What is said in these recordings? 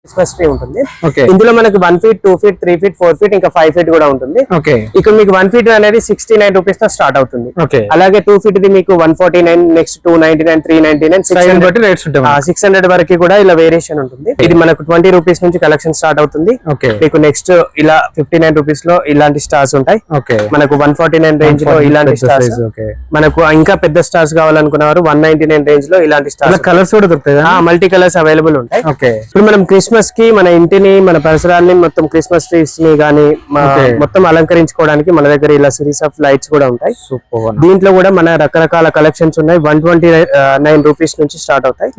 Christmas tree ఉంటుంది. ఇందులో మనకి 1 feet 2 feet 3 feet 4 feet ఇంకా 5 feet కూడా ఉంటుంది. ఇక్కడ మీకు 1 feet అనేది 69 రూపీస్ తో స్టార్ట్ అవుతుంది. అలాగే 2 feet ది మీకు 149, నెక్స్ట్ 299, 399, 600 వరకు కూడా ఇలా వేరియేషన్ ఉంటుంది. ఇది మనకు 20 రూపీస్ నుంచి కలెక్షన్ స్టార్ట్ అవుతుంది. మీకు నెక్స్ట్ ఇలా 59 రూపీస్ లో ఇలాంటి స్టార్స్ ఉంటాయి. మనకు 149 రేంజ్ లో ఇలాంటి స్టార్స్, మనకు ఇంకా పెద్ద స్టార్స్ కావాలనుకున్నవారు 199 రేంజ్ లో ఇలాంటి స్టార్స్. కలర్స్ కూడా దొరుకుతాయి, మల్టీ కలర్స్ అవైలబుల్ ఉంటాయి. ఇప్పుడు మనం క్రిస్మస్ కి మన ఇంటిని మన పరిసరాన్ని మొత్తం క్రిస్మస్ ట్రీస్ ని గానీ మొత్తం అలంకరించుకోవడానికి మన దగ్గర ఇలా సిరీస్ ఆఫ్ లైట్స్ కూడా ఉంటాయి. దీంట్లో కూడా మన రకరకాల కలెక్షన్స్ ఉన్నాయి. 129 రూపీస్ నుంచి స్టార్ట్ అవుతాయి.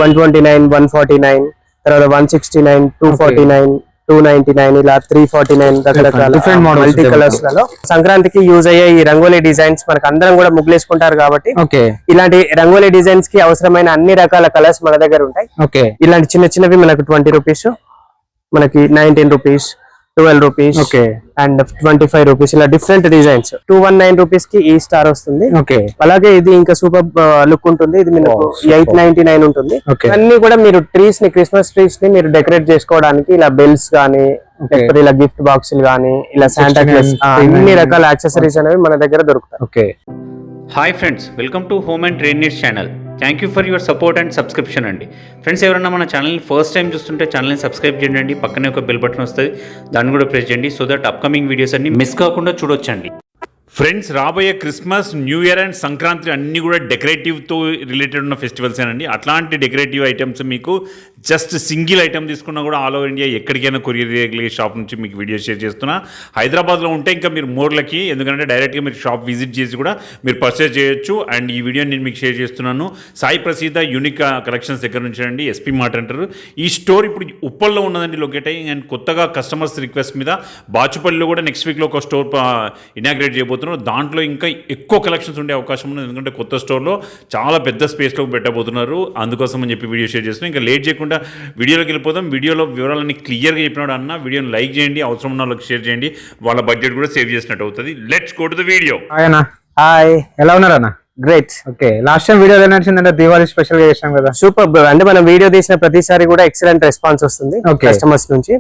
129, 149, తర్వాత 169, 249, 299, ఇలా 349 రకరకాల మల్టీ కలర్స్ లలో సంక్రాంతికి యూజ్ అయ్యే ఈ రంగోలీ డిజైన్స్ మనకు అందరం కూడా ముగ్గులేసుకుంటారు కాబట్టి ఇలాంటి రంగోలీ డిజైన్స్ కి అవసరమైన అన్ని రకాల కలర్స్ మన దగ్గర ఉంటాయి. ఇలాంటి చిన్న చిన్నవి మనకు 20 రూపీస్, మనకి 19 రూపీస్, 12 రూపీస్ అండ్ 25 రూపీస్, ఇలా డిఫరెంట్ డిజైన్స్. 219 రూపీస్ కి ఈ స్టార్ వస్తుంది. అలాగే ఇది ఇంకా సూపర్ లుక్ ఉంటుంది. ఇది మనకు 899 ఉంటుంది. అన్ని కూడా మీరు ట్రీస్ ని, క్రిస్మస్ ట్రీస్ ని మీరు డెకరేట్ చేసుకోవడానికి ఇలా బెల్స్ గానీ, లేకపోతే ఇలా గిఫ్ట్ బాక్సులు గానీ, ఇలా శాంటా క్లాస్ అన్ని రకాల యాక్సెసరీస్ అనేవి మన దగ్గర దొరుకుతాయి. Hi friends, welcome to home and trade needs channel. Thank you for your support and subscription అండి. ఫ్రెండ్స్, ఎవరైనా మన ఛానల్ని ఫస్ట్ టైం చూస్తుంటే ఛానల్ని సబ్స్క్రైబ్ చేయండి. పక్కనే ఒక బెల్ బటన్ వస్తుంది, దాన్ని కూడా ప్రెస్ చేయండి. సో దట్ అప్కమింగ్ వీడియోస్ అన్ని మిస్ కాకుండా చూడొచ్చండి. ఫ్రెండ్స్, రాబోయే Christmas, new year and Sankranti అన్నీ కూడా డెకరేటివ్తో రిలేటెడ్ ఉన్న ఫెస్టివల్స్ అండి. అట్లాంటి డెకరేటివ్ ఐటమ్స్ మీకు జస్ట్ సింగిల్ ఐటమ్ తీసుకున్నా కూడా ఆల్ ఓవర్ ఇండియా ఎక్కడికైనా కొరియర్ షాప్ నుంచి మీకు వీడియో షేర్ చేస్తున్నా. హైదరాబాద్లో ఉంటే ఇంకా మీరు మోర్లకి, ఎందుకంటే డైరెక్ట్గా మీరు షాప్ విజిట్ చేసి కూడా మీరు పర్చేస్ చేయొచ్చు. అండ్ ఈ వీడియో నేను మీకు షేర్ చేస్తున్నాను. సాయి ప్రసీద యూనిక్ కలెక్షన్స్ దగ్గర నుంచి అండి, ఎస్పీ మార్ట్ అంటారు. ఈ స్టోర్ ఇప్పుడు ఉప్పల్లో ఉన్నదండి లొకేట్ అయ్యి. అండ్ కొత్తగా కస్టమర్స్ రిక్వెస్ట్ మీద బాచుపల్లిలో కూడా నెక్స్ట్ వీక్లో ఒక స్టోర్ ఇనాగ్రేట్ చేయబోతున్నారు. దాంట్లో ఇంకా ఎక్కువ కలెక్షన్స్ ఉండే అవకాశం ఉంది, ఎందుకంటే కొత్త స్టోర్లో చాలా పెద్ద స్పేస్లో పెట్టబోతున్నారు. అందుకోసం అని చెప్పి వీడియో షేర్ చేస్తున్నాం. ఇంకా లేట్ చేయకుండా వీడియోలోకి వెళ్ళిపోతాం. వీడియోలో వివరాలన్నీ క్లియర్గా చెప్పినాడు అన్న. వీడియోని లైక్ చేయండి, అవసరం ఉన్న వాళ్ళకి షేర్ చేయండి, వాళ్ళ బడ్జెట్ కూడా సేవ్ చేసినట్టు అవుతుంది. Let's go to the video. Hi, ఎలా ఉన్నారు అన్న? గ్రేట్. లాస్ట్ టైం వీడియో నడిచిందంటే దీవాళి స్పెషల్ గా చేసాం కదా. Super bro. అంటే మనం వీడియో తీసిన ప్రతిసారి కూడా ఎక్సలెంట్ రెస్పాన్స్ వస్తుంది కస్టమర్స్ నుంచి.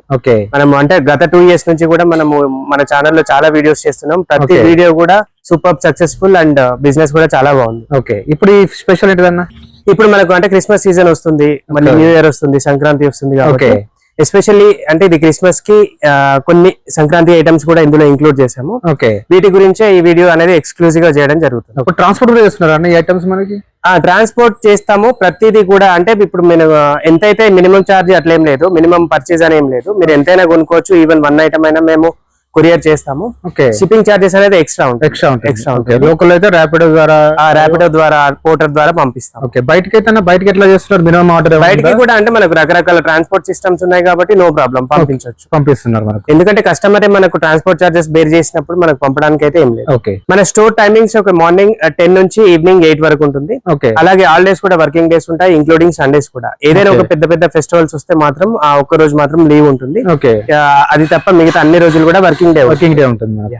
మనం అంటే గత 2 years నుంచి కూడా మనము మన ఛానల్లో చాలా వీడియోస్ చేస్తున్నాం. ప్రతి వీడియో కూడా సూపర్ సక్సెస్ఫుల్ అండ్ బిజినెస్ కూడా చాలా బాగుంది. ఇప్పుడు ఈ స్పెషల్ ఏంటిదన్నా? ఇప్పుడు మనకు అంటే క్రిస్మస్ సీజన్ వస్తుంది, మళ్ళీ న్యూ ఇయర్ వస్తుంది, సంక్రాంతి వస్తుంది కాబట్టి ఎస్పెషల్లీ అంటే ఇది క్రిస్మస్ కి కొన్ని సంక్రాంతి ఐటమ్స్ కూడా ఇందులో ఇంక్లూడ్ చేసాము. వీటి గురించే ఈ వీడియో అనేది ఎక్స్క్లూజివ్ గా చేయడం జరుగుతుంది. ట్రాన్స్పోర్ట్ కూడా చేస్తున్నారు ఈ ఐటమ్స్ మనకి? ట్రాన్స్పోర్ట్ చేస్తాము. ప్రతిదీ కూడా అంటే ఇప్పుడు మీరు ఎంతైతే మినిమం ఛార్జ్ అట్లేం లేదు, మినిమం పర్చేజ్ అని ఏం లేదు. మీరు ఎంతైనా కొనుక్కోవచ్చు. ఈవెన్ 1 item అయినా మేము కొరియర్ చేస్తాము. షిప్పింగ్ చార్జెస్ అనేది ఎక్స్ట్రా ఉంటాయి. లోకల్ అయితే ర్యాపిడో ద్వారా పోర్టర్ ద్వారా పంపిస్తాం. బయటకి ఎట్లా చేస్తున్నారు? మినిమం ఆర్డర్ బయటకి కూడా అంటే మనకు రకరకాల ట్రాన్స్పోర్ట్ సిస్టమ్స్ ఉన్నాయి కాబట్టి నో ప్రాబ్లం పంపిస్తున్నారు మనకు. ఎందుకంటే కస్టమర్ మనకు ట్రాన్స్పోర్ట్ చార్జెస్ బేర్ చేసినప్పుడు మనకు పంపడానికి అయితే ఏం లేదు. మన స్టోర్ టైమింగ్స్ ఒక మార్నింగ్ 10 నుంచి ఈవినింగ్ 8 వరకు ఉంటుంది. అలాగే హాలిడేస్ కూడా వర్కింగ్ డేస్ ఉంటాయి, ఇంక్లూడింగ్ సండేస్ కూడా. ఏదైనా ఒక పెద్ద ఫెస్టివల్స్ వస్తే మాత్రం ఆ ఒక్క రోజు మాత్రం లీవ్ ఉంటుంది. అది తప్ప మిగతా అన్ని రోజులు కూడా వర్కింగ్ డే ఉంటుంది.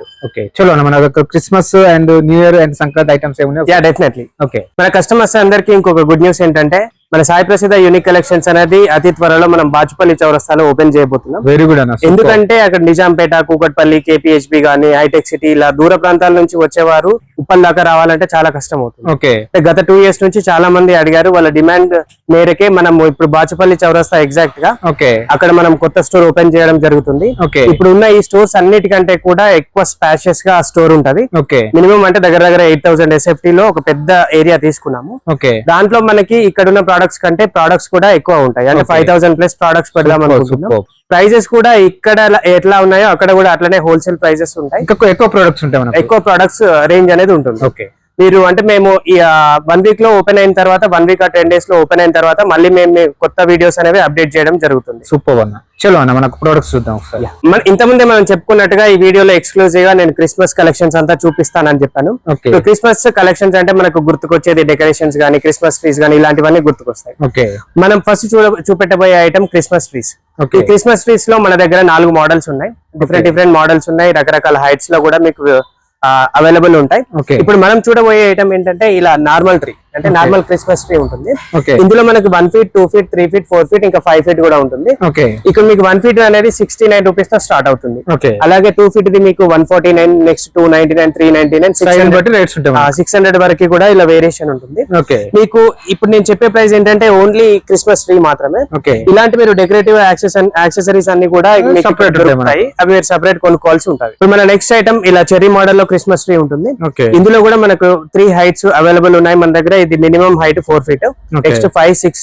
చలో, మన Christmas and new year and Sankranti items ఏమున్నాయి? డెఫినెట్లీ. మన కస్టమర్స్ అందరికి ఇంకొక గుడ్ న్యూస్ ఏంటంటే మన సాయి ప్రసిద్ధ యూనిక్ కలెక్షన్స్ అనేది అతి త్వరలో మనం బాచుపల్లి చౌరస్తాలో ఓపెన్ చేయబోతున్నాం. Very good. ఎందుకంటే అక్కడ నిజాంపేట, కూకట్పల్లి, కేపీహెచ్బి గానీ, హైటెక్ సిటీ ఇలా దూర ప్రాంతాల నుంచి వచ్చేవారు ఉప్పల్ దాకా రావాలంటే చాలా కష్టం అవుతుంది. గత 2 years నుంచి చాలా మంది అడిగారు. వాళ్ళ డిమాండ్ మేరకే మనం ఇప్పుడు బాచుపల్లి చౌరస్తా ఎగ్జాక్ట్ గా అక్కడ మనం కొత్త స్టోర్ ఓపెన్ చేయడం జరుగుతుంది. ఇప్పుడు ఉన్న ఈ స్టోర్స్ అన్నిటికంటే కూడా ఎక్కువ స్పాషియస్ గా స్టోర్ ఉంటది. మినిమం అంటే దగ్గర 8,000 SFT లో ఒక పెద్ద ఏరియా తీసుకున్నాము. దాంట్లో మనకి ఇక్కడ ఉన్న ప్రొడక్ట్స్ కంటే ప్రొడక్ట్స్ కూడా ఎక్కువ ఉంటాయి. అంటే 5,000+ ప్రొడక్ట్స్ పెడదాం అనుకుంటున్నాం. ప్రైజెస్ కూడా ఇక్కడ ఎట్లా ఉన్నాయో అక్కడ కూడా అట్లనే హోల్సేల్ ప్రైజెస్ ఉంటాయి. ఎక్కువ ప్రొడక్ట్స్ ఉంటాయి, ఎక్కువ ప్రొడక్ట్స్ రేంజ్ అనేది ఉంటుంది. మీరు అంటే మేము 1 week లో ఓపెన్ అయిన తర్వాత 1 week or 10 days లో ఓపెన్ అయిన తర్వాత మళ్ళీ మేము కొత్త వీడియోస్ అనేవి అప్డేట్ చేయడం జరుగుతుంది. సూపర్ అన్న. చలో అన్న, మనకు ప్రొడక్ట్స్ చూద్దాం ఒకసారి. ఇంతకుముందే మనం చెప్పుకున్నట్టుగా ఈ వీడియోలో ఎక్స్క్లూజివ్ గా నేను క్రిస్మస్ కలెక్షన్స్ అంతా చూపిస్తానని చెప్పాను. క్రిస్మస్ కలెక్షన్స్ అంటే మనకు గుర్తుకొచ్చేది డెకరేషన్స్ గానీ, క్రిస్మస్ ట్రీస్ గానీ, ఇలాంటివన్నీ గుర్తుకొస్తాయి. మనం ఫస్ట్ చూపెట్టబోయే ఐటమ్ క్రిస్మస్ ట్రీస్. ఈ క్రిస్మస్ ట్రీస్ లో మన దగ్గర 4 మోడల్స్ ఉన్నాయి. డిఫరెంట్ మోడల్స్ ఉన్నాయి. రకరకాల హైట్స్ లో కూడా మీకు అవైలబుల్ ఉంటాయి. ఇప్పుడు మనం చూడబోయే ఐటమ్ ఏంటంటే ఇలా నార్మల్ ట్రీ, అంటే నార్మల్ క్రిస్మస్ ట్రీ ఉంటుంది. ఓకే. ఇందులో మనకి 1 feet 2 feet 3 feet 4 feet ఇంకా 5 feet కూడా ఉంటుంది. ఓకే. ఇక్కడ మీకు 1 feet అనేది 69 రూపీస్ తో స్టార్ట్ అవుతుంది. ఓకే. అలాగే 2 feet ది మీకు 149, నెక్స్ట్ 299, 399, 600 బట్టి రేట్స్ ఉంటాయి. 600 వరకు కూడా ఇలా వేరియేషన్ ఉంటుంది. ఓకే. మీకు ఇప్పుడు నేను చెప్పే ప్రైస్ ఏంటంటే ఓన్లీ క్రిస్మస్ ట్రీ మాత్రమే. ఓకే. ఇలాంటి మీరు డెకరేటివ్ యాక్సెసరీస్ అన్ని కూడా మీకు ఇక్కడ దొరుకుతాయి. అవి మీరు సెపరేట్ కొనుక్కోవాల్సి ఉంటుంది. ఇప్పుడు మన నెక్స్ట్ ఐటమ్ ఇలా చెర్రీ మోడల్ లో క్రిస్మస్ ట్రీ ఉంటుంది. ఓకే. ఇందులో కూడా మనకు 3 హైట్స్ అవైలబుల్ ఉన్నాయి మన దగ్గర. ఇది minimum height 4 feet, next 5, 6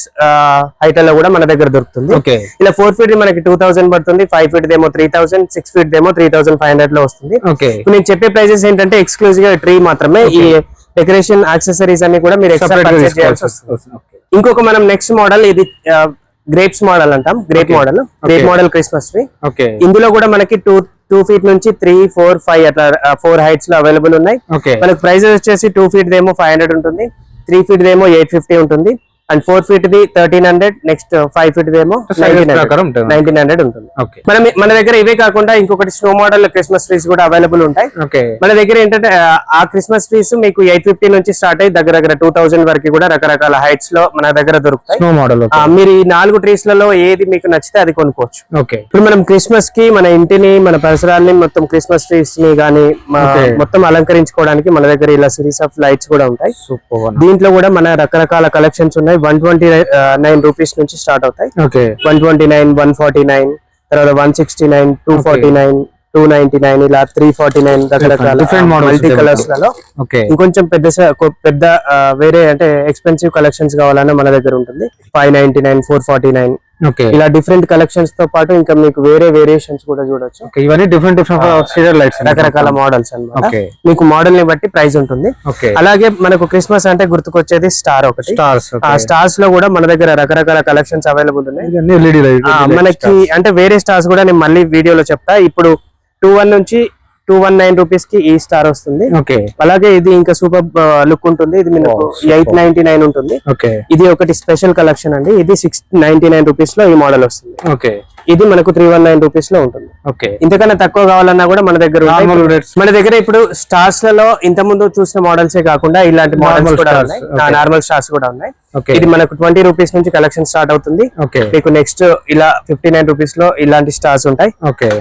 height లో కూడా మన దగ్గర దొరుకుతుంది. ఓకే. ఇలా 4 feet మనకి 2000 పడుతుంది, 5 feet దేమో 3000, 6 feet దేమో 3500 లో వస్తుంది. ఓకే. ఇప్పుడు నేను చెప్పే ప్రైసెస్ ఏంటంటే ఎక్స్క్లూజివ్ గా ట్రీ మాత్రమే. ఈ డెకరేషన్ యాక్సెసరీస్ అన్ని కూడా మీరు ఎక్స్ట్రా పర్చేస్ చేయాల్సి వస్తుంది. ఇంకొక మనం నెక్స్ట్ మోడల్ ఇది గ్రేప్స్ మోడల్ అంటాం. Grape model Christmas tree. Okay. ఇందులో కూడా మనకి 2 feet నుంచి 3, 4, 5 అట్లా 4 హైట్స్ లో అవైలబుల్ ఉన్నాయి. ఓకే. మనకి ప్రైజెస్ వచ్చేసి 2 feet దేమో 500 ఉంటుంది, 3 feet దేమో 850 ఉంటుంది, and 4 feet the 1300, next 5 feet దేమో 1900 ఉంటుంది. మన దగ్గర ఇవే కాకుండా ఇంకొకటి స్నో మోడల్ క్రిస్మస్ ట్రీస్ కూడా అవైలబుల్ ఉంటాయి. మన దగ్గర ఏంటంటే ఆ క్రిస్మస్ ట్రీస్ మీకు 850 నుంచి స్టార్ట్ అయ్యి దగ్గర 2000 వరకు కూడా రకరకాల హైట్స్ లో మన దగ్గర దొరుకుతాయి. Snow model. మీరు ఈ 4 ట్రీస్ లలో ఏది మీకు నచ్చితే అది కొనుక్కోవచ్చు. ఓకే. ఇప్పుడు మనం క్రిస్మస్ కి మన ఇంటిని మన పరిసరాల్ని మొత్తం క్రిస్మస్ ట్రీస్ ని గానీ మొత్తం అలంకరించుకోవడానికి మన దగ్గర ఇలా సిరీస్ ఆఫ్ లైట్స్ కూడా ఉంటాయి. దీంట్లో కూడా మన రకరకాల కలెక్షన్స్ ఉన్నాయి. 129 రూపీస్ నుంచి స్టార్ట్ అవుతాయి. 129, 149, తర్వాత 169, 249, 299, ఇలా 349 రకరకాల మల్టీ కలర్స్ లలో. ఇంకొంచెం పెద్ద వేరే అంటే ఎక్స్పెన్సివ్ కలెక్షన్స్ కావాలన్నా మన దగ్గర ఉంటుంది. 599, 449, ఇలా డిఫరెంట్ కలెక్షన్స్ తో పాటు ఇంకా మీకు వేరే వేరియేషన్స్ కూడా చూడొచ్చు. ఇవన్నీ డిఫరెంట్ సీరియల్ లైట్స్, రకరకాల మోడల్స్ అన్నమాట. మీకు మోడల్ ని బట్టి ప్రైస్ ఉంటుంది. అలాగే మనకు క్రిస్మస్ అంటే గుర్తుకొచ్చేది స్టార్ ఒకటి. స్టార్స్ లో కూడా మన దగ్గర రకరకాల కలెక్షన్స్ అవైలబుల్ ఉన్నాయి. మనకి అంటే వేరే స్టార్స్ కూడా నేను మళ్ళీ వీడియోలో చెప్తా. ఇప్పుడు 21 నుంచి 219 రూపీస్ కి ఈ స్టార్ వస్తుంది. అలాగే ఇది ఇంకా సూపర్ లుక్ ఉంటుంది. ఇది మీకు 899 ఉంటుంది. ఇది ఒకటి స్పెషల్ కలెక్షన్ అండి. ఇది 699 రూపీస్ లో ఈ మోడల్ వస్తుంది. ఇది మనకు 319 రూపీస్ లో ఉంటుంది. ఇంతకన్నా తక్కువ కావాలన్నా కూడా మన దగ్గర మన దగ్గర ఇప్పుడు స్టార్స్ లలో ఇంత ముందు చూసిన మోడల్స్ కాకుండా ఇలాంటి మోడల్స్ కూడా ఉన్నాయి. నార్మల్ స్టార్స్ కూడా ఉన్నాయి. ఇది మనకు 20 రూపీస్ నుంచి కలెక్షన్ స్టార్ట్ అవుతుంది. మీకు నెక్స్ట్ ఇలా 59 రూపీస్ లో ఇలాంటి స్టార్స్ ఉంటాయి.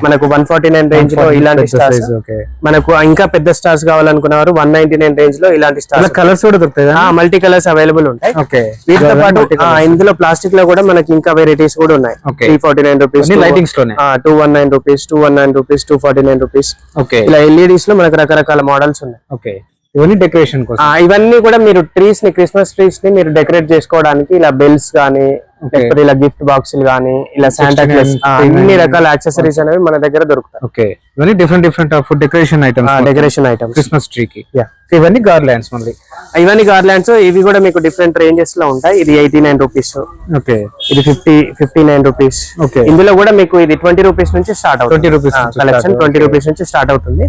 మనకు 149 రేంజ్ లో ఇలాంటి స్టార్స్, మనకు ఇంకా పెద్ద స్టార్స్ కావాలనుకున్నారు 199 రేంజ్ లో ఇలాంటి స్టార్స్. కలర్స్ కూడా దొరుకుతాయి, మల్టీ కలర్స్ అవైలబుల్ ఉంటాయి. వీటితో పాటు ఇందులో ప్లాస్టిక్ లో కూడా మనకి ఇంకా వెరైటీస్ కూడా ఉన్నాయి. 349 రూపీస్ లైటింగ్స్ లోనే, 219 రూపీస్, 219 రూపీస్, 249 రూపీస్. ఇలా ఎల్ఈడీస్ లో మనకు రకరకాల మోడల్స్ ఉన్నాయి. ఇవన్నీ డెకరేషన్ కోసం. ఇవన్నీ కూడా మీరు ట్రీస్ ని క్రిస్మస్ ట్రీస్ ని మీరు డెకరేట్ చేసుకోవడానికి ఇలా బెల్స్ గానీ లేకపోతే ఇలా గిఫ్ట్ బాక్సులు గానీ ఇలా శాంటా క్లాస్ అన్ని రకాల యాక్సెసరీస్ అనేవి మన దగ్గర దొరుకుతాయి. ఇవన్నీ different of decoration items Christmas tree కి. ఇవన్నీ గార్లాండ్స్. మళ్ళీ ఇవన్నీ గార్లాండ్స్. ఇవి కూడా మీకు డిఫరెంట్ రేంజెస్ లో ఉంటాయి. ఇది 89 రూపీస్, ఇది 59 రూపీస్. ఇందులో కూడా మీకు ఇది 20 రూపీస్ నుంచి స్టార్ట్ అవుతుంది. 20 రూపీస్ కలెక్షన్ 20 రూపీస్ నుంచి స్టార్ట్ అవుతుంది.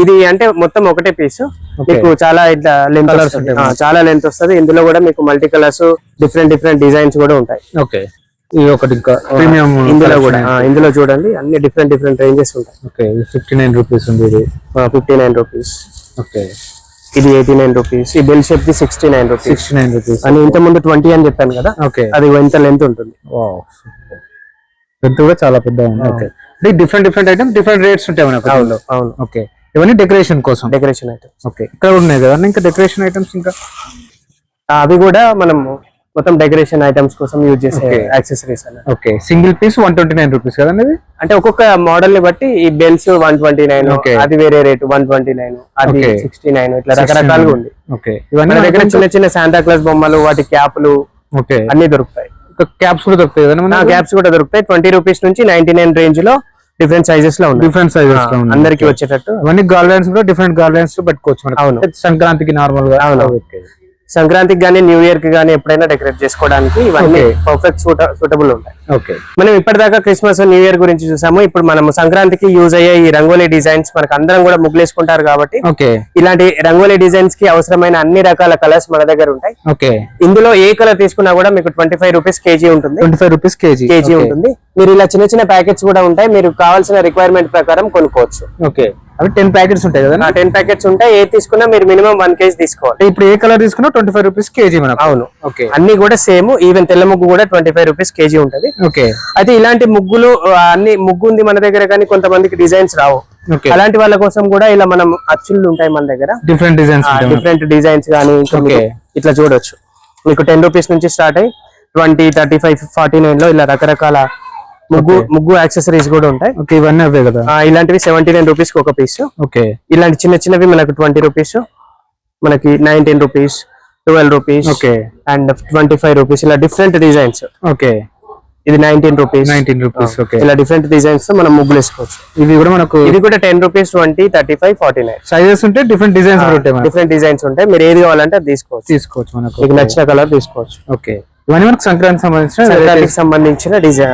ఇది అంటే మొత్తం ఒకటే పీస్. మీకు చాలా ఇట్లా లెంత్ చాలా లెంత్ వస్తుంది. ఇందులో కూడా మీకు మల్టీ కలర్స్ డిఫరెంట్ డిజైన్స్ కూడా ఉంటాయి. ఇది ఒకటి ఇంకా ప్రీమియం. ఇందులో చూడండి అన్ని డిఫరెంట్ రేంజెస్ ఉంటాయి. 59 రూపీస్ ఉంది. ఇది 59 రూపీస్. ఇది 89 రూపీస్. ఈ బెల్ షేప్ ది 69 రూపీస్. అని ఇంత ముందు 20 అని చెప్పాను కదా, అది ఎంత లెంత్ ఉంటుంది. లెంత్ కూడా చాలా పెద్ద ఉంది. డిఫరెంట్ ఐటమ్ డిఫరెంట్ రేట్స్ ఉంటాయి మనకు. అవును. ఇవన్నీ డెకరేషన్ కోసం, డెకరేషన్ ఐటమ్స్. ఇక్కడ ఉన్నాయి కదా ఇంకా డెకరేషన్ ఐటమ్స్. ఇంకా అవి కూడా మనం మొత్తం డెకరేషన్ ఐటమ్స్ కోసం యూజ్ చేసే యాక్సెసరీస్. సింగిల్ పీస్ 129 రూపీస్ కదా. అంటే ఒక్కొక్క మోడల్ ని బట్టి ఈ బెల్స్ 129, అది వేరే రేటు 129, అది 69, ఇట్లా రకరకాలుగా ఉంది. మన దగ్గర చిన్న శాంటా క్లాస్ బొమ్మలు, వాటి క్యాప్లు అన్ని దొరుకుతాయి. క్యాప్స్ కూడా దొరుకుతాయి కదా. క్యాప్స్ కూడా దొరుకుతాయి. 20 రూపీస్ నుంచి 99 రేంజ్ లో డిఫరెంట్ సైజెస్ లో ఉన్నాయి. అందరికి వచ్చేటట్టు అవన్నీ గార్లాండ్స్ కూడా డిఫరెంట్ గార్లాండ్స్ పెట్టుకోవచ్చు. అవును. సంక్రాంతికి నార్మల్ గా, సంక్రాంతికి గానీ న్యూ ఇయర్ కి గానీ ఎప్పుడైనా డెకరేట్ చేసుకోవడానికి ఇవన్నీ పర్ఫెక్ట్ సూటబుల్ ఉంటాయి. మనం ఇప్పటిదాకా క్రిస్మస్ న్యూ ఇయర్ గురించి చూసాము. ఇప్పుడు మనం సంక్రాంతికి యూజ్ అయ్యే ఈ రంగోలీ డిజైన్స్ మనకు అందరం కూడా ముగ్గులేసుకుంటారు కాబట్టి ఇలాంటి రంగోలీ డిజైన్స్ కి అవసరమైన అన్ని రకాల కలర్స్ మన దగ్గర ఉంటాయి. ఇందులో ఏ కలర్ తీసుకున్నా కూడా మీకు 25 రూపీస్ కేజీ ఉంటుంది. 25 రూపీస్ కేజీ ఉంటుంది. మీరు ఇలా చిన్న ప్యాకెట్స్ కూడా ఉంటాయి. మీరు కావాల్సిన రిక్వైర్మెంట్ ప్రకారం కొనుక్కోవచ్చు. అవి 10 ప్యాకెట్స్ ఉంటాయి కదా 10 ప్యాకెట్స్ ఉంటాయి. ఏ తీసుకున్నా మీరు మినిమం 1 kg తీసుకోవాలి. ఇప్పుడు ఏ కలర్ తీసుకున్నా 25 రూపీస్ కేజీ మనకు. అవును. ఓకే. అన్ని కూడా సేమ్, ఈవెన్ తెల్ల ముగ్గు కూడా 25 రూపీస్ కేజీ ఉంటది. ఓకే. అయితే ఇలాంటి ముగ్గులు అన్ని ముగ్గు ఉంది మన దగ్గర, కానీ కొంతమందికి డిజైన్స్ రావు. అలాంటి వాళ్ళ కోసం కూడా ఇలా మనం అచ్చులు ఉంటాయి మన దగ్గర, డిఫరెంట్ డిజైన్స్ కానీ ఇట్లా చూడొచ్చు. మీకు 10 రూపీస్ నుంచి స్టార్ట్ అయ్యి 20, 35, 49 లో ఇలా రకరకాల ముగ్గు యాక్సెసరీస్ కూడా ఉంటాయి. ఓకే. ఇవన్నీ అవే కదా. ఇలాంటివి 79 రూపీస్ ఒక పీస్. ఓకే. ఇలాంటి చిన్న చిన్నవి మనకు 20 రూపీస్, మనకి 19 rupees, 12 rupees, okay, and 25 rupees, ఇలా డిఫరెంట్ డిజైన్స్. ఓకే. ఇది 19 రూపీస్. ఓకే. ఇలా డిఫరెంట్ డిజైన్స్ తో మనం ముగ్గులు వేసుకోవచ్చు. ఇవి కూడా మనకు ఇది కూడా 10 రూపీస్, 20, 35, 49 సైజెస్ ఉంటాయి. డిఫరెంట్ డిజైన్స్ ఉంటాయి. డిఫరెంట్ డిజైన్స్ ఉంటాయి. మీరు ఏది కావాలంటే అది తీసుకోవచ్చు. మనకు మీకు నచ్చిన కలర్ తీసుకోవచ్చు. ఓకే. ఇవన్నీ మనకు సంక్రాంతికి సంబంధించిన డిజైన్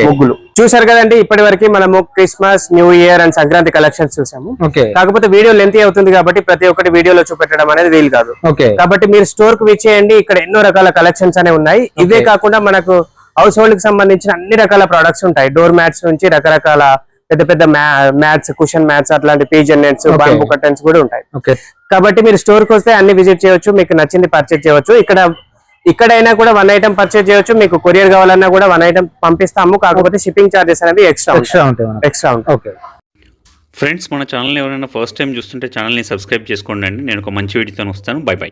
ముగ్గులు చూసారు కదండి. ఇప్పటి వరకు మనము Christmas, new year and Sankranti collections చూసాము. కాకపోతే వీడియో లెంత్ అవుతుంది కాబట్టి ప్రతి ఒక్కటి వీడియోలో చూపెట్టడం అనేది వీలు కాదు. కాబట్టి మీరు స్టోర్ కు విచ్చేయండి. ఇక్కడ ఎన్నో రకాల కలెక్షన్స్ అనేవి ఉన్నాయి. ఇవే కాకుండా మనకు హౌస్ హోల్డ్ కి సంబంధించిన అన్ని రకాల ప్రొడక్ట్స్ ఉంటాయి. డోర్ మ్యాట్స్ నుంచి రకరకాల పెద్ద పెద్ద మ్యాట్స్, కుషన్ మ్యాట్స్, అట్లాంటి పీజన్ నెట్స్, బాంబూ కర్టన్స్ కూడా ఉంటాయి. కాబట్టి మీరు స్టోర్ కి వస్తే అన్ని విజిట్ చేయొచ్చు. మీకు నచ్చింది పర్చేజ్ చేయొచ్చు. ఇక్కడైనా కూడా 1 ఐటమ్ పర్చేజ్ చేయొచ్చు. మీకు కొరియర్ కావాలన్నా కూడా 1 ఐటమ్ పంపిస్తాము. కాకపోతే షిప్పింగ్ చార్జెస్ అనేవి ఎక్స్ట్రా ఉంటాయి. ఓకే ఫ్రెండ్స్, మన ఛానల్ ఎవరైనా ఫస్ట్ టైం చూస్తుంటే ఛానల్ని సబ్స్క్రైబ్ చేసుకోండి. నేను ఒక మంచి వీడియోతో వస్తాను. By by.